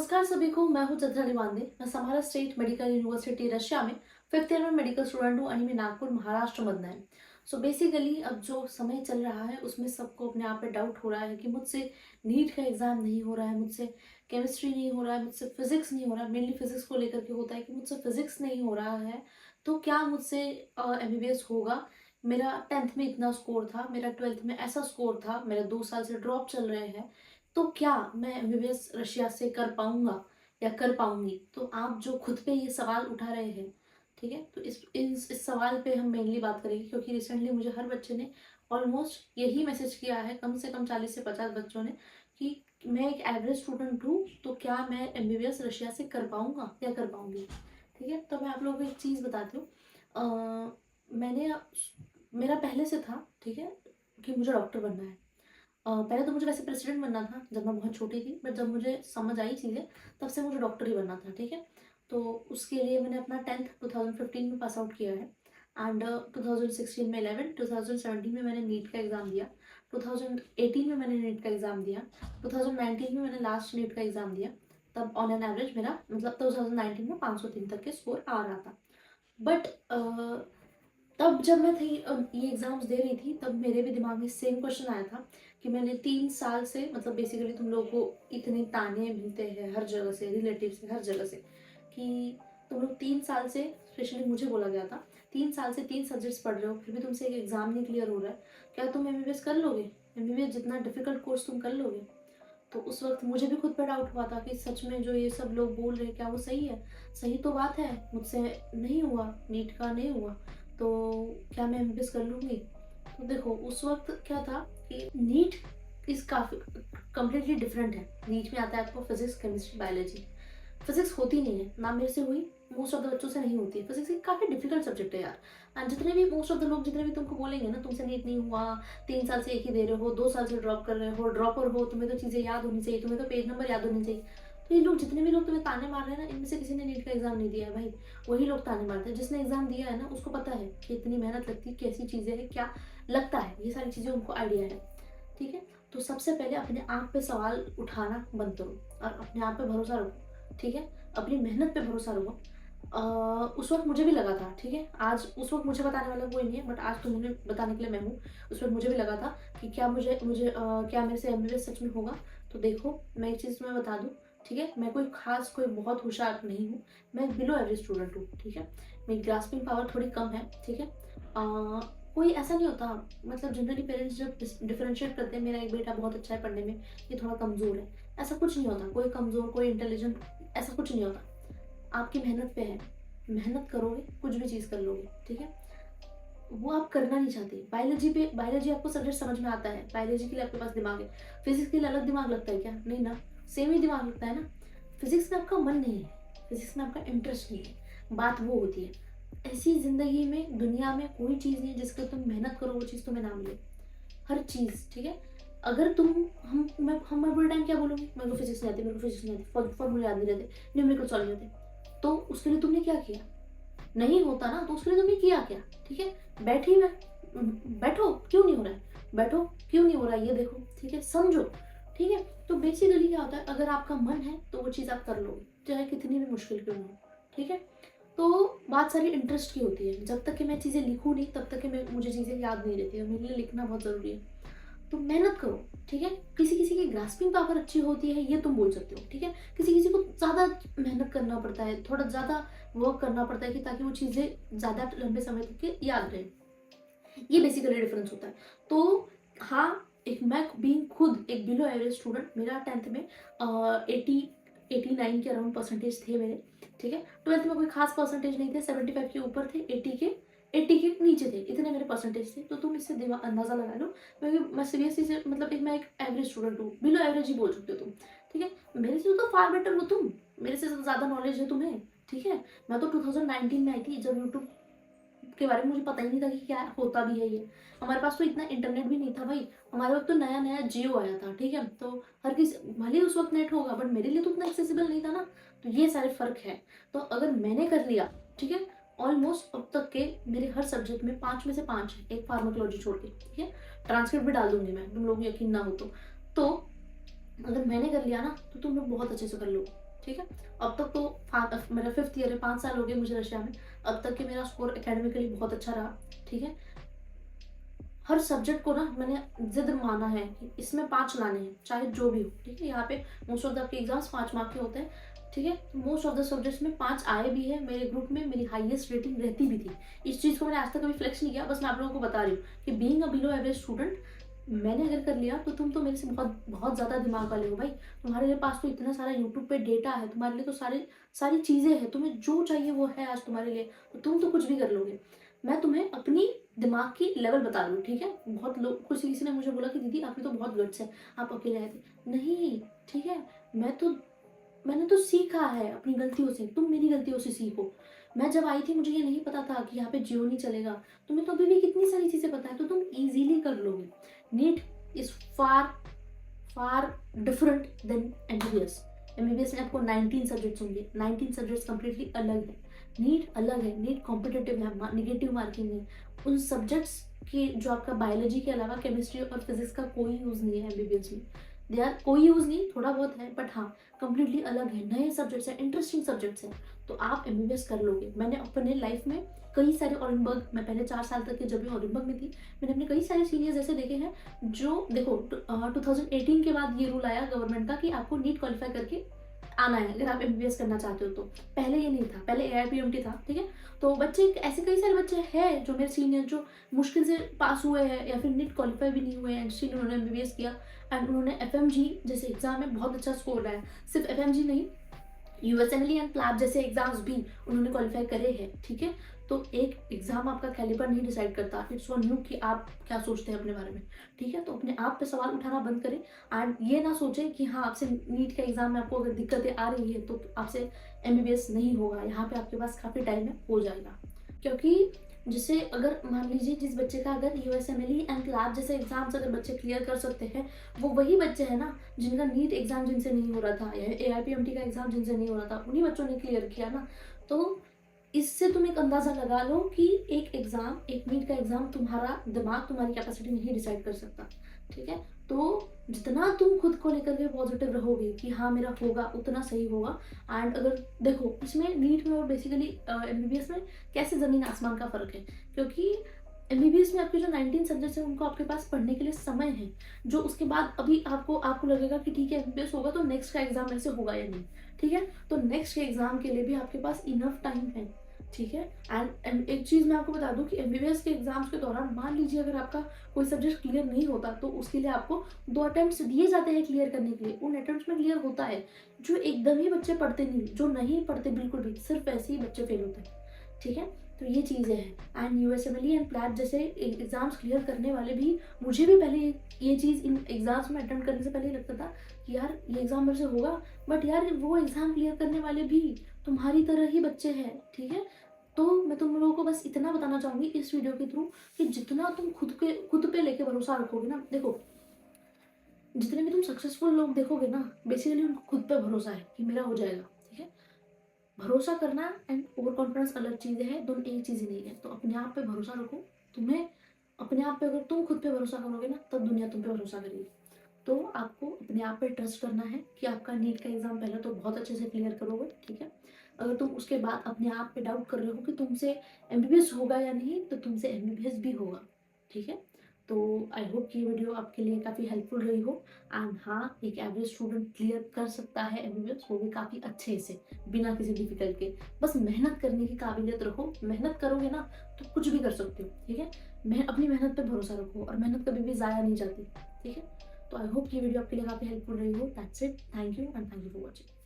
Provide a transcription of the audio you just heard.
नमस्कार सभी को। मैं हूं चित्राली वांदे। मैं Samara state medical university Russia में 5th ईयर में मेडिकल स्टूडेंट हूं आणि मैं नागपुर महाराष्ट्र मधन है। सो बेसिकली अब जो समय चल रहा है उसमें सबको अपने आप पे डाउट हो रहा है कि मुझसे नीट का एग्जाम नहीं हो रहा है, मुझसे केमिस्ट्री नहीं हो रहा है, मुझसे फिजिक्स नहीं हो रहा है। मेनली फिजिक्स को लेकर के होता है कि मुझसे फिजिक्स नहीं हो रहा है तो क्या मुझसे एमबीबीएस होगा। मेरा 10th में इतना स्कोर था, मेरा 12th में ऐसा स्कोर था, मेरे 2 साल से ड्रॉप चल रहे हैं, तो क्या मैं एमबीबीएस रशिया से कर पाऊंगा या कर पाऊंगी। तो आप जो खुद पे ये सवाल उठा रहे हैं, ठीक है, तो इस सवाल पे हम मेनली बात करेंगे क्योंकि रिसेंटली मुझे हर बच्चे ने ऑलमोस्ट यही मैसेज किया है, कम से कम 40 से 50 बच्चों ने, कि मैं एक एवरेज स्टूडेंट हूँ तो क्या मैं एमबीबीएस रशिया से कर पाऊंगा या कर पाऊंगी। ठीक है, तो मैं आप लोगों को एक चीज़ बताती हूँ। मैंने मेरा पहले से था, ठीक है, कि मुझे डॉक्टर बनना है। पहले तो मुझे वैसे प्रेसिडेंट बनना था जब मैं बहुत छोटी थी, बट जब मुझे समझ आई चीज़ें तब से मुझे डॉक्टर ही बनना था। ठीक है, तो उसके लिए मैंने अपना 10th 2015 में पास आउट किया है। एंड 2016 में 11, 2017 में मैंने नीट का एग्ज़ाम दिया, 2018 में मैंने नीट का एग्ज़ाम दिया, 2019 में मैंने लास्ट नीट का एग्ज़ाम दिया। तब ऑन एन एवरेज मेरा मतलब 2019 में 503 तक के स्कोर आ रहा था। बट तब जब मैं थी ये एग्ज़ाम्स दे रही थी तब मेरे भी दिमाग में सेम क्वेश्चन आया था कि मैंने 3 साल से, मतलब बेसिकली तुम लोगों को इतने ताने मिलते हैं हर जगह से, रिलेटिव से, हर जगह से, कि तुम लोग 3 साल से, स्पेशली मुझे बोला गया था, 3 साल से 3 सब्जेक्ट्स पढ़ रहे हो फिर भी तुमसे एक एग्ज़ाम नहीं क्लियर हो रहा है, क्या तुम एमबीबीएस कर लोगे? एमबीबीएस जितना डिफिकल्ट कोर्स तुम कर लोगे? तो उस वक्त मुझे भी खुद पे डाउट हुआ था कि सच में जो ये सब लोग बोल रहे हैं क्या वो सही है। सही तो बात है, मुझसे नहीं हुआ, नीट का नहीं हुआ, तो क्या मैं एमबीबीएस कर लूँगी? तो देखो उस वक्त क्या था कि नीट इस काफ़ी कम्प्लीटली डिफरेंट है। नीट में आता है आपको फिजिक्स, केमिस्ट्री, बायोलॉजी। फिजिक्स होती नहीं है ना, मेरे से हुई, मोस्ट ऑफ द बच्चों से नहीं होती है। फिजिक्स एक काफ़ी डिफिकल्ट सब्जेक्ट है यार। एंड जितने भी मोस्ट ऑफ द लोग जितने भी तुमको बोलेंगे ना तुमसे नीट नहीं हुआ, 3 साल से एक ही दे रहे हो, 2 साल से ड्रॉप कर रहे हो, ड्रॉपर हो, तुम्हें तो चीज़ें याद होनी चाहिए, तुम्हें तो पेज नंबर याद होनी चाहिए। तो ये लोग जितने भी लोग तुम्हें ताने मार रहे हैं ना, इनमें से किसी ने नीट का एग्जाम नहीं दिया है भाई। वही लोग ताने मारते हैं। जिसने एग्जाम दिया है ना उसको पता है कि इतनी मेहनत लगती है, कैसी चीज़ें हैं, क्या लगता है, ये सारी चीज़ें उनको आइडिया है। ठीक है, तो सबसे पहले अपने आप पे सवाल उठाना बंद करो और अपने आप पे भरोसा रखो। ठीक है, अपनी मेहनत पे भरोसा रखो। उस वक्त मुझे भी लगा था, ठीक है, आज उस वक्त मुझे बताने वाला कोई नहीं है, बट आज तो मुझे बताने के लिए मैं हूँ। उस वक्त मुझे भी लगा था कि क्या मुझे मुझे क्या मेरे से एमबीबीएस सच में होगा। तो देखो मैं एक चीज़ तुम्हें बता दूँ, ठीक है, मैं कोई खास, कोई बहुत होशियार नहीं हूँ, मैं बिलो एवरेज स्टूडेंट हूँ। ठीक है, मेरी ग्रास्पिंग पावर थोड़ी कम है। ठीक है, कोई ऐसा नहीं होता, मतलब जनरली पेरेंट्स जब डिफरेंशिएट करते हैं, मेरा एक बेटा बहुत अच्छा है पढ़ने में, ये थोड़ा कमज़ोर है, ऐसा कुछ नहीं होता। कोई कमज़ोर, कोई इंटेलिजेंट, ऐसा कुछ नहीं होता। आपकी मेहनत पे है, मेहनत करोगे कुछ भी चीज़ कर लोगे। ठीक है, वो आप करना नहीं चाहते। बायोलॉजी पे, बायोलॉजी आपको सब्जेक्ट समझ में आता है, बायोलॉजी के लिए आपके पास दिमाग है। फिजिक्स के लिए अलग दिमाग लगता है क्या? नहीं ना, सेम ही दिमाग लगता है ना। फिजिक्स में आपका मन नहीं है, फिजिक्स में आपका इंटरेस्ट नहीं है, बात वो होती है। ऐसी ज़िंदगी में, दुनिया में कोई चीज़ नहीं है जिसके तुम मेहनत करो वो चीज़ तुम्हें ना मिले। हर चीज़, ठीक है। अगर तुम, मैं पूरे टाइम क्या बोलूँगी, मेरे को फिजिक्स नहीं आती, मेरे को फिजिक्स नहीं आती, फॉर्मूले याद नहीं रहते, न्यूमेरिकल सॉल्व नहीं होते, तो उसके लिए तुमने क्या किया? नहीं होता ना, तो उसके लिए तुमने किया क्या? ठीक है, बैठी मैं, बैठो, क्यों नहीं हो रहा है, बैठो, क्यों नहीं हो रहा है, ये देखो, ठीक है, समझो। ठीक है, तो बेसिकली क्या होता है, अगर आपका मन है तो वो चीज़ आप कर लोगे, चाहे कितनी भी मुश्किल क्यों ना हो। ठीक है, तो बात सारी इंटरेस्ट की होती है। जब तक कि मैं चीज़ें लिखूँ नहीं तब तक कि मुझे चीज़ें याद नहीं रहती है। मेरे लिए लिखना बहुत ज़रूरी है, तो मेहनत करो। ठीक है, किसी किसी की ग्रास्पिंग पावर अच्छी होती है, ये तुम बोल सकते हो। ठीक है, किसी किसी को ज़्यादा मेहनत करना पड़ता है, थोड़ा ज़्यादा वर्क करना पड़ता है कि ताकि वो चीज़ें ज़्यादा लंबे समय तक के याद रहे। ये बेसिकली डिफरेंस होता है। तो हाँ, एक मैं बीइंग खुद एक बिलो एवरेज स्टूडेंट, मेरा 10th में 89 के अराउंड परसेंटेज थे मेरे। ठीक है, 12th में कोई खास परसेंटेज नहीं थे, 75 के ऊपर थे, 80 के नीचे थे, इतने मेरे परसेंटेज थे। तो तुम इससे अंदाज़ा लगा लो, क्योंकि मैं सीबीएसई से, मतलब मैं एक एवरेज स्टूडेंट हूँ, बिलो एवरेज ही बोल सकते हो तुम। ठीक है, मेरे से तो फार बेटर हो तुम, मेरे से ज़्यादा नॉलेज है तुम्हें। ठीक है, मैं तो 2019 में आई थी जब यूट्यूब के बारे में मुझे पता ही नहीं था कि क्या होता भी है ये। हमारे पास तो इतना इंटरनेट भी नहीं था भाई, हमारे वक्त तो नया नया जियो आया था। ठीक है, तो हर किसी, भले ही उस वक्त नेट होगा बट मेरे लिए तो उतना एक्सेसिबल नहीं था ना। तो ये सारे फर्क है। तो अगर मैंने कर लिया, ठीक है, ऑलमोस्ट अब तक के मेरे हर सब्जेक्ट में 5 में से 5 है, एक फार्माकोलॉजी छोड़ के। ठीक है, ट्रांसक्रिप्ट भी डाल दूंगी मैं, तुम लोग यकीन ना हो तो अगर मैंने कर लिया ना तो तुम लोग बहुत अच्छे से कर लो। ठीक है। अब तक तो मेरा 5th ईयर है, 5 साल हो गए मुझे रशिया में। अब तक के मेरा स्कोर एकेडमिकली बहुत अच्छा रहा, ठीक है। हर सब्जेक्ट को ना मैंने ज़िद माना है कि इसमें 5 लाने हैं, चाहे जो भी हो, ठीक है। यहाँ पे मोस्ट ऑफ द आपके एग्ज़ाम्स 5 मार्क के होते हैं, ठीक है। मोस्ट ऑफ द सब्जेक्ट्स में 5 आए भी हैं, मेरे ग्रुप में मेरी हाईएस्ट रेटिंग रहती भी थी। इस चीज़ को मैंने आज तक कभी फ्लेक्स नहीं किया, बस मैं आप लोगों को बता रही हूँ कि being a below average student मैंने अगर कर लिया तो तुम तो मेरे से बहुत बहुत ज़्यादा दिमाग वाले हो भाई। तुम्हारे पास तो इतना सारा यूट्यूब पे डेटा है, तुम्हारे लिए तो सारी चीज़ें हैं, तुम्हें जो चाहिए वो है आज तुम्हारे लिए, तो तुम तो कुछ भी कर लोगे। मैं तुम्हें अपनी दिमाग की लेवल बता रही हूँ, ठीक है। बहुत लोग किसी ने मुझे बोला कि दीदी आपकी तो बहुत गट्स है, आप अकेले आए थे। नहीं, ठीक है। मैंने तो सीखा है अपनी गलतियों से, तुम मेरी गलतियों से सीखो। मैं जब आई थी मुझे ये नहीं पता था कि यहाँ पे जियो नहीं चलेगा। तुम्हें तो अभी भी कितनी सारी चीज़ें पता है, तो तुम ईज़िली कर लोगे। NEET is far far different than MBBS. MBBS में आपको 19 सब्जेक्ट्स होंगे, 19 सब्जेक्ट्स कंप्लीटली अलग है। नीट अलग है, नीट कॉम्पिटिटिव है, नेगेटिव मार्किंग है। उन सब्जेक्ट्स की जो आपका बायोलॉजी के अलावा केमिस्ट्री और फिजिक्स का कोई यूज़ नहीं है एमबीबीएस में। दे आर कोई यूज़ नहीं, थोड़ा बहुत है, बट हाँ कंप्लीटली अलग है, नए सब्जेक्ट्स हैं, इंटरेस्टिंग सब्जेक्ट्स हैं, तो आप एमबीबीएस कर लोगे। मैंने अपने लाइफ में कई सारे ऑरेनबर्ग, मैं पहले 4 साल तक के जब भी ऑरेनबर्ग में थी, मैंने अपने कई सारे सीनियर्स ऐसे देखे हैं जो देखो 2018 के बाद ये रूल आया गवर्नमेंट का कि आपको नीट क्वालिफाई करके आना है अगर आप एमबीबीएस करना चाहते हो तो। पहले ये नहीं था, पहले एआईपीएमटी था, ठीक है। तो बच्चे ऐसे कई सारे बच्चे हैं जो मेरे सीनियर जो मुश्किल से पास हुए हैं या फिर नीट क्वालिफाई भी नहीं हुए हैं, स्टिल उन्होंने एमबीबीएस किया एंड उन्होंने एफएमजी जैसे एग्जाम में बहुत अच्छा स्कोर लाया। सिर्फ एफएमजी नहीं, यूएसएमएलई एंड क्लैप जैसे एग्जाम्स भी उन्होंने क्वालिफाई करे हैं, ठीक है। तो एक एग्जाम आपका कैलिबर नहीं डिसाइड करता, इट्स ऑन यू कि आप क्या सोचते हैं अपने बारे में, ठीक है। तो अपने आप पे सवाल उठाना बंद करें एंड ये ना सोचें कि हाँ आपसे नीट के एग्जाम में आपको अगर दिक्कतें आ रही है तो आपसे एमबीबीएस नहीं होगा। यहाँ पे आपके पास काफ़ी टाइम है, हो जाएगा। क्योंकि जैसे अगर मान लीजिए जिस बच्चे का अगर यूएसएमएलई एंड क्लैप जैसे एग्जाम्स अगर बच्चे क्लियर कर सकते हैं, वो वही बच्चे हैं ना जिनका नीट एग्जाम जिनसे नहीं हो रहा था या एआईपीएमटी का एग्जाम जिनसे नहीं हो रहा था, उन्हीं बच्चों ने क्लियर किया ना। तो इससे तुम एक अंदाज़ा लगा लो कि एक एग्ज़ाम, एक नीट का एग्ज़ाम तुम्हारा दिमाग, तुम्हारी कैपेसिटी नहीं डिसाइड कर सकता, ठीक है। तो जितना तुम खुद को लेकर के पॉजिटिव रहोगे कि हाँ मेरा होगा, उतना सही होगा। एंड अगर देखो इसमें नीट में और बेसिकली एमबीबीएस में कैसे ज़मीन आसमान का फ़र्क है, क्योंकि एमबीबीएस में आपके जो 19 सब्जेक्ट्स हैं उनको आपके पास पढ़ने के लिए समय है, जो उसके बाद अभी आपको आपको लगेगा कि ठीक है एमबीबीएस होगा तो नेक्स्ट का एग्ज़ाम मेरे से होगा या नहीं, ठीक है। तो नेक्स्ट के एग्ज़ाम के लिए भी आपके पास इनफ टाइम है, ठीक है। एंड एक चीज़ मैं आपको बता दूं कि एमबीबीएस के एग्जाम्स के दौरान मान लीजिए अगर आपका कोई सब्जेक्ट क्लियर नहीं होता तो उसके लिए आपको 2 अटेम्प्ट्स दिए जाते हैं क्लियर करने के लिए। उन अटेम्प्ट्स में क्लियर होता है। जो एकदम ही बच्चे पढ़ते नहीं, जो नहीं पढ़ते बिल्कुल भी, सिर्फ ऐसे ही बच्चे फेल होते हैं, ठीक है। तो ये चीज़ें हैं एंड यूएसएमएलई एंड प्लैट जैसे एग्जाम्स क्लियर करने वाले भी, मुझे भी पहले ये चीज़ इन एग्जाम्स में अटेम्प्ट करने से पहले लगता था कि यार ये एग्ज़ाम मेरे से होगा, बट यार वो एग्ज़ाम क्लियर करने वाले भी तुम्हारी तरह ही बच्चे हैं, ठीक है। तो मैं तुम लोगों को बस इतना बताना चाहूँगी इस वीडियो के थ्रू कि जितना तुम खुद पे लेके भरोसा रखोगे ना, देखो जितने भी तुम सक्सेसफुल लोग देखोगे ना, बेसिकली उनको खुद पे भरोसा है कि मेरा हो जाएगा, ठीक है। भरोसा करना एंड ओवर कॉन्फिडेंस अलग चीज़ें हैं, दोनों एक चीज़ ही नहीं है। तो अपने आप पे भरोसा रखो। तुम्हें अपने आप पे, अगर तुम खुद पे भरोसा करोगे ना, तब दुनिया तुम पे भरोसा करेगी। तो आपको अपने आप पे ट्रस्ट करना है कि आपका नीट का एग्ज़ाम पहले तो बहुत अच्छे से क्लियर करोगे, ठीक है। अगर तुम उसके बाद अपने आप पे डाउट कर रहे हो कि तुमसे एमबीबीएस होगा या नहीं, तो तुमसे एमबीबीएस भी होगा, ठीक है। तो आई होप कि ये वीडियो आपके लिए काफ़ी हेल्पफुल रही हो एंड हाँ, एक एवरेज स्टूडेंट क्लियर कर सकता है एमबीबीएस, वो भी काफ़ी अच्छे से, बिना किसी डिफ़िकल्ट के। बस मेहनत करने की काबिलियत रखो, मेहनत करोगे ना तो कुछ भी कर सकते हो, ठीक है। अपनी मेहनत पे भरोसा रखो और मेहनत कभी भी ज़ाया नहीं जाती, ठीक है। तो आई होप ये वीडियो आपके लिए काफ़ी हेल्पफुल रही हो। That's it, thank you and thank you for watching.